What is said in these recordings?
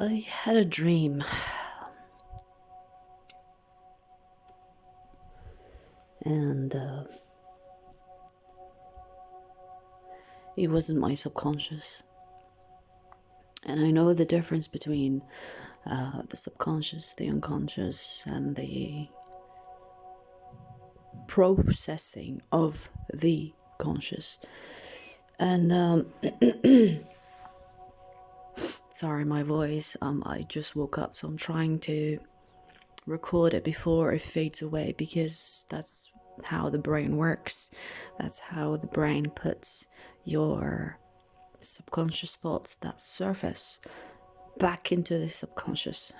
I had a dream, and it wasn't my subconscious. And I know the difference between the subconscious, the unconscious, and the processing of the conscious. And sorry, my voice. I just woke up, so I'm trying to record it before it fades away, because that's how the brain works. That's how the brain puts your subconscious thoughts that surface back into the subconscious.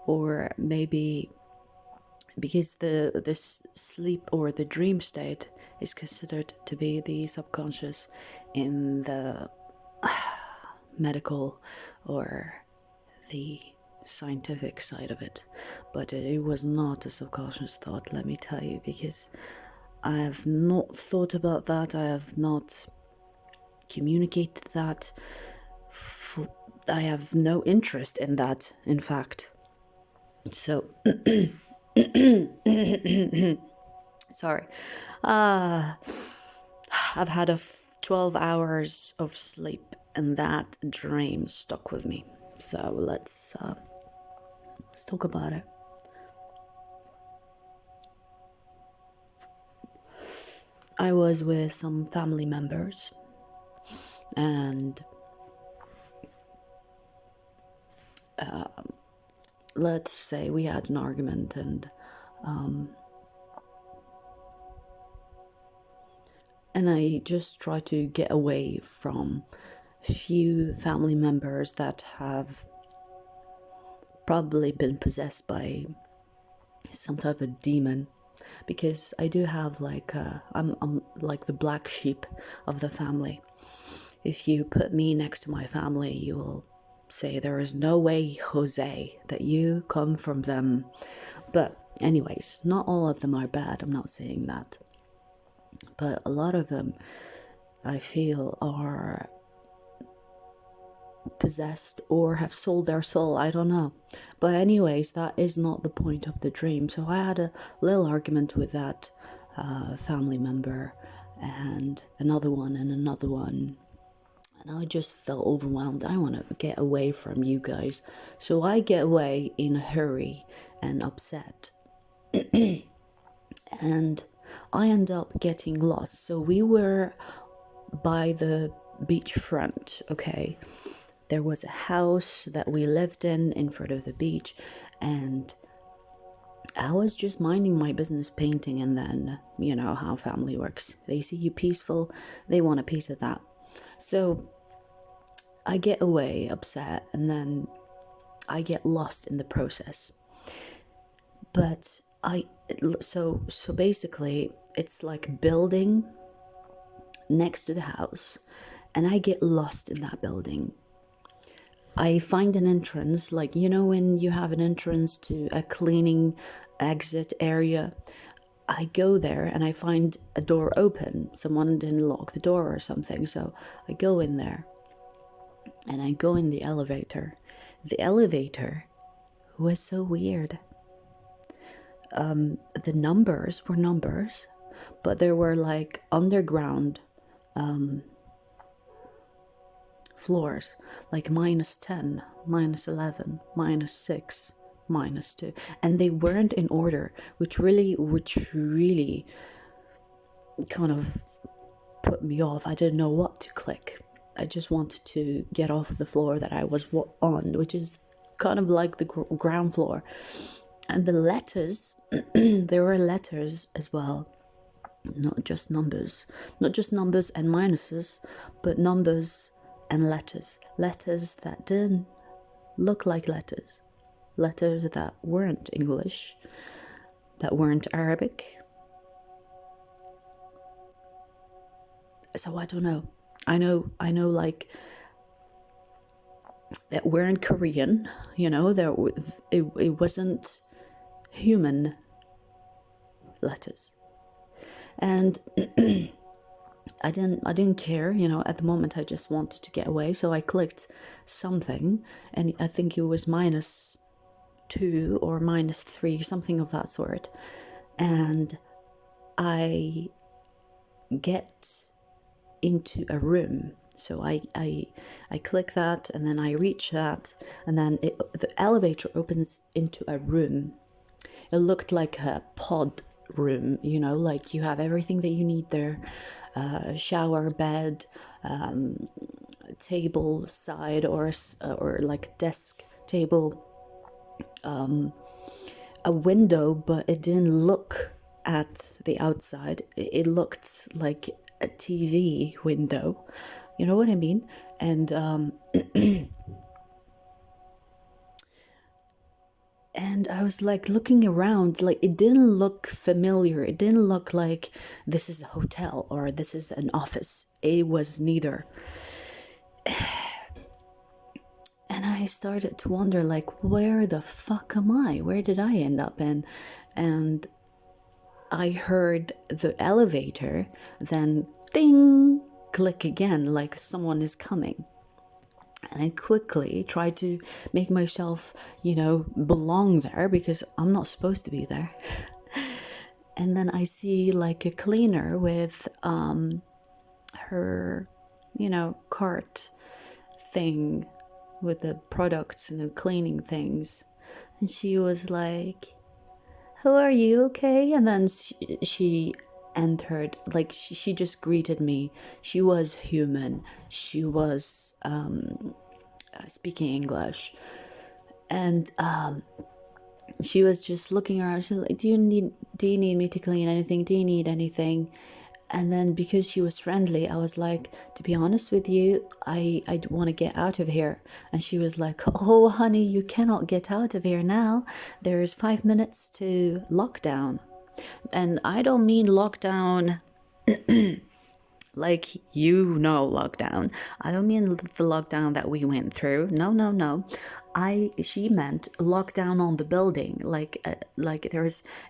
Or maybe because this sleep or the dream state is considered to be the subconscious in the medical or the scientific side of it, but it was not a subconscious thought, let me tell you, because I have not thought about that. I have not communicated that. I have no interest in that, in fact. So sorry. I've had 12 hours of sleep, and that dream stuck with me. So let's talk about it. I was with some family members, and let's say we had an argument, and I just try to get away from few family members that have probably been possessed by some type of demon, because I do have I'm like the black sheep of the family. If you put me next to my family, you will say there is no way, Jose, that you come from them. But anyways, not all of them are bad, I'm not saying that, but a lot of them I feel are possessed or have sold their soul, I don't know. But anyways, that is not the point of the dream. So I had a little argument with that family member, and another one, and I just felt overwhelmed. I want to get away from you guys. So I get away in a hurry and upset. And I end up getting lost. So we were by the beachfront, okay? There was a house that we lived in front of the beach, and I was just minding my business painting, and then, you know how family works. They see you peaceful, they want a piece of that. So I get away upset, and I get lost in the process. But so basically it's like building next to the house, and I get lost in that building. I find an entrance, like, you know, when you have an entrance to a cleaning exit area, I go there and I find a door open. Someone didn't lock the door or something, so I go in there and I go in the elevator. The elevator was so weird. The numbers were numbers, but there were like underground floors, like -10, -11, -6, -2, and they weren't in order, which really kind of put me off. I didn't know what to click. I just wanted to get off the floor that I was on, which is kind of like the ground floor. And the letters, there were letters as well, not just numbers and minuses, but numbers and letters that didn't look like letters that weren't English, that weren't Arabic. So I don't know. I know like that weren't Korean, you know, it wasn't human letters. And I didn't care, at the moment I just wanted to get away. So I clicked something, and I think it was -2 or -3, something of that sort. And I get into a room. So I click that, and then I reach that, and then the elevator opens into a room. It looked like a pod room, like you have everything that you need there. Shower, bed, table side, or like desk table, a window, but it didn't look at the outside. It looked like a TV window. You know what I mean? And and I was like looking around, like it didn't look familiar. It didn't look like this is a hotel or this is an office. It was neither. And I started to wonder, like, where the fuck am I? Where did I end up in? And I heard the elevator, then ding, click again, like someone is coming. And I quickly tried to make myself, belong there, because I'm not supposed to be there. And then I see like a cleaner with her, cart thing with the products and the cleaning things. And she was like, "How are you? Okay?" And then she entered, like she just greeted me. She was human. She was speaking English. And she was just looking around. She was like, do you need me to clean anything? Do you need anything? And then because she was friendly, I was like, to be honest with you, I want to get out of here. And she was like, "Oh, honey, you cannot get out of here now. There's 5 minutes to lockdown." And I don't mean lockdown like lockdown. I don't mean the lockdown that we went through. No. She meant lockdown on the building. Like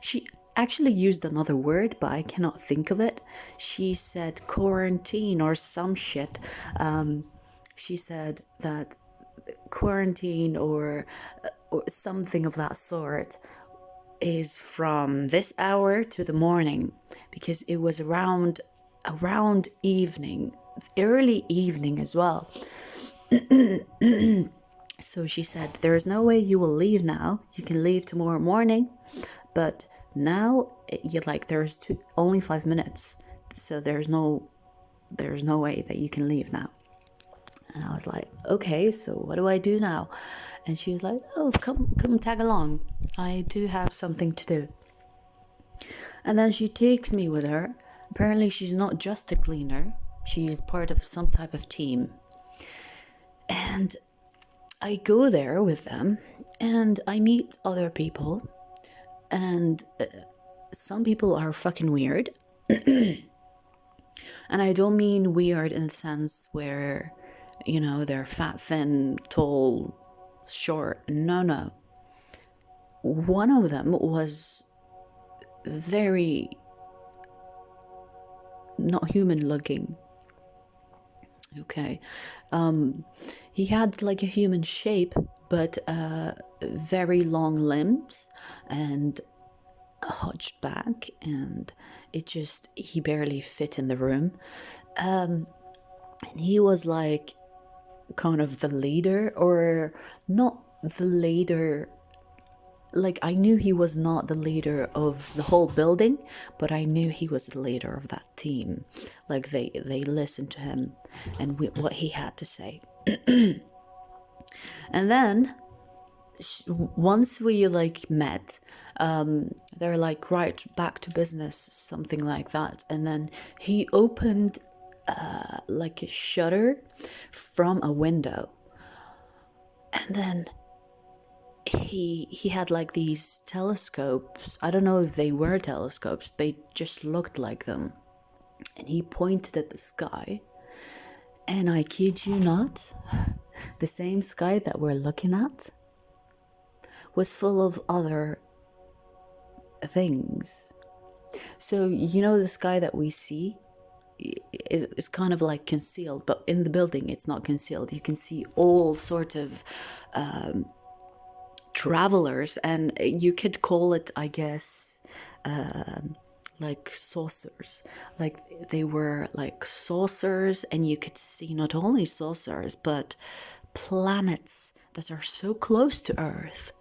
she actually used another word, but I cannot think of it. She said quarantine or some shit. She said that quarantine or something of that sort is from this hour to the morning, because it was around evening, early evening as well. So she said, "There is no way you will leave now. You can leave tomorrow morning, but now there's only 5 minutes, so there's no way that you can leave now." And I was like, "Okay, so what do I do now?" And she was like, "Oh, come tag along. I do have something to do." And then she takes me with her. Apparently she's not just a cleaner. She's part of some type of team. And I go there with them, and I meet other people, and some people are fucking weird. And I don't mean weird in the sense where, they're fat, thin, tall, short. No. One of them was very not human looking. Okay. He had like a human shape, but very long limbs and a hunched back, and he barely fit in the room. And he was like kind of the leader, or not the leader. Like, I knew he was not the leader of the whole building, but I knew he was the leader of that team. Like, they listened to him and what he had to say. And then once we met, they're like, "Right, back to business," something like that. And then he opened like a shutter from a window, and then he had like these telescopes. I don't know if they were telescopes, they just looked like them. And he pointed at the sky, and I kid you not, the same sky that we're looking at was full of other things. So the sky that we see, is kind of like concealed, but in the building it's not concealed. You can see all sort of travelers, and you could call it, I guess, like saucers. Like they were like saucers, and you could see not only saucers but planets that are so close to Earth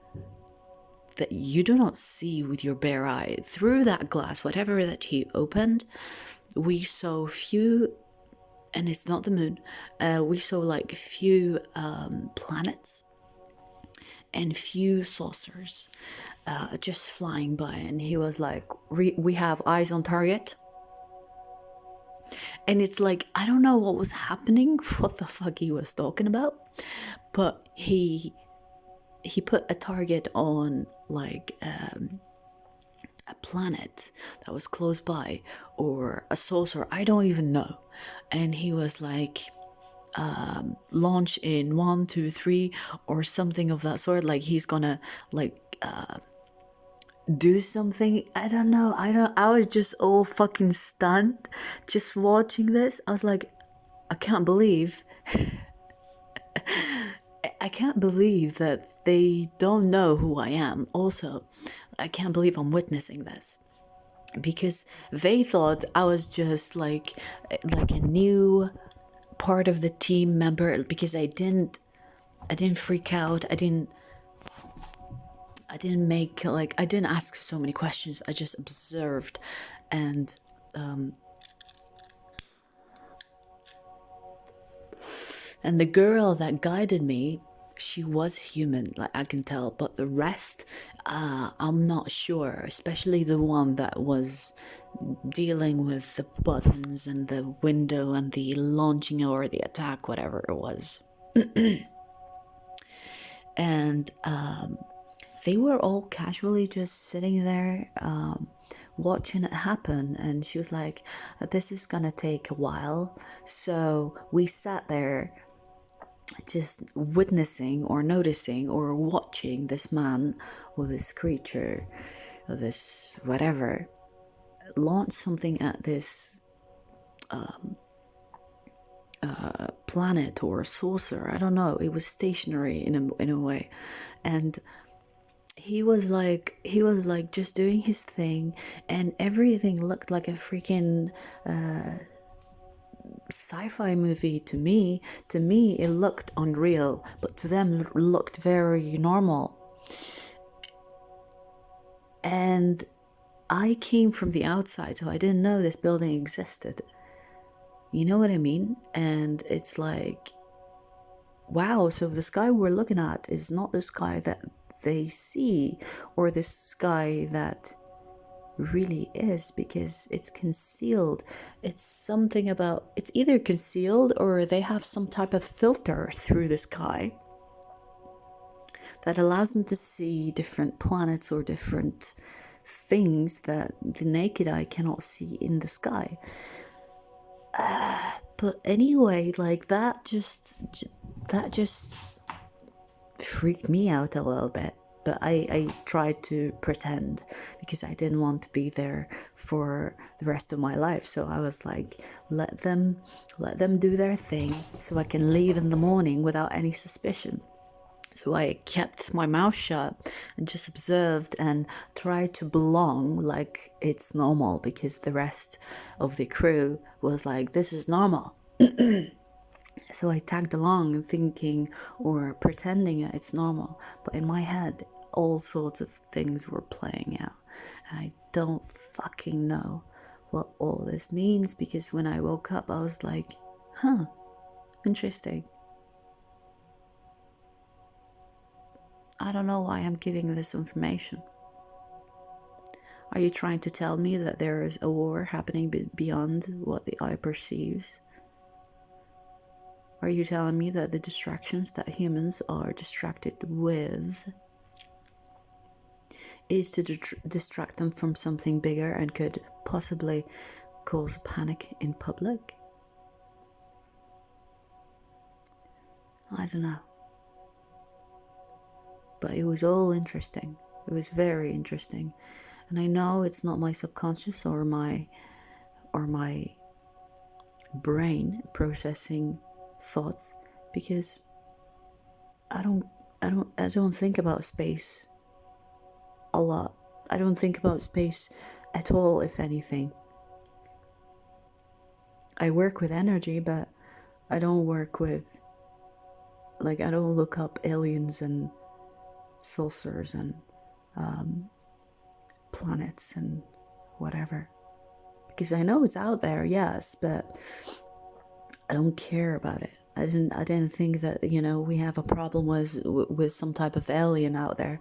that you do not see with your bare eye. Through that glass, whatever that he opened, we saw few, and it's not the moon, we saw like few planets and few saucers just flying by. And he was like, we have eyes on target. And it's like, I don't know what was happening, what the fuck he was talking about, but he put a target on like a planet that was close by, or a saucer, I don't even know. And he was like, launch in 1, 2, 3, or something of that sort. Like he's gonna like do something. I don't know. I was just all fucking stunned just watching this. I was like, I can't believe that they don't know who I am. Also, I can't believe I'm witnessing this, because they thought I was just like a new part of the team member, because I didn't freak out. I didn't make like, I didn't ask so many questions. I just observed. And the girl that guided me, she was human, like I can tell, but the rest, I'm not sure, especially the one that was dealing with the buttons and the window and the launching or the attack, whatever it was. And they were all casually just sitting there watching it happen. And she was like, this is gonna take a while. So we sat there just witnessing or noticing or watching this man or this creature or this whatever launch something at this planet or saucer. I don't know. It was stationary in a way. And he was like just doing his thing, and everything looked like a freaking sci-fi movie to me. To me, it looked unreal, but to them, it looked very normal. And I came from the outside, so I didn't know this building existed. You know what I mean? And it's like, wow, so the sky we're looking at is not the sky that they see, or the sky that really is, because it's concealed. It's something about, it's either concealed or they have some type of filter through the sky that allows them to see different planets or different things that the naked eye cannot see in the sky. But anyway, like that just freaked me out a little bit. But I tried to pretend, because I didn't want to be there for the rest of my life. So I was like, let them do their thing, so I can leave in the morning without any suspicion. So I kept my mouth shut and just observed and tried to belong like it's normal, because the rest of the crew was like, this is normal. So I tagged along thinking or pretending that it's normal. But in my head, all sorts of things were playing out. And I don't fucking know what all this means, because when I woke up, I was like, huh, interesting. I don't know why I'm giving this information. Are you trying to tell me that there is a war happening beyond what the eye perceives? Are you telling me that the distractions that humans are distracted with is to distract them from something bigger and could possibly cause panic in public? I don't know. But it was all interesting. It was very interesting. And I know it's not my subconscious or my brain processing thoughts, because I don't think about space a lot. I don't think about space at all, if anything. I work with energy, but I don't work with, like, I don't look up aliens and saucers and planets and whatever. Because I know it's out there, yes, but I don't care about it. I didn't think that, we have a problem with some type of alien out there.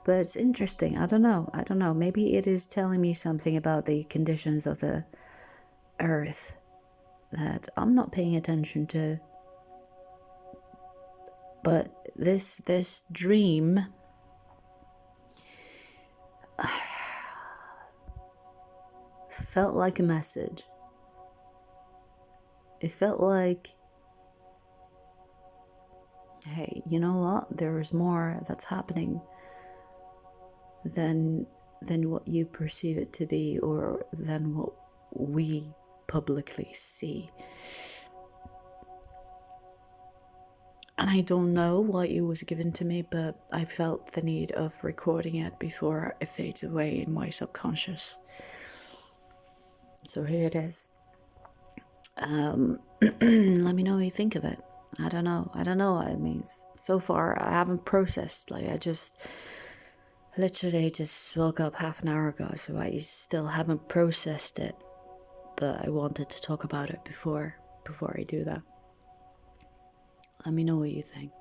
But it's interesting. I don't know. Maybe it is telling me something about the conditions of the earth that I'm not paying attention to. But this dream felt like a message. It felt like, hey, you know what? There is more that's happening than what you perceive it to be, or than what we publicly see. And I don't know why it was given to me, but I felt the need of recording it before it fades away in my subconscious. So here it is. Let me know what you think of it. I don't know. I mean, so far I haven't processed. Like, I just literally just woke up half an hour ago, so I still haven't processed it. But I wanted to talk about it before I do that. Let me know what you think.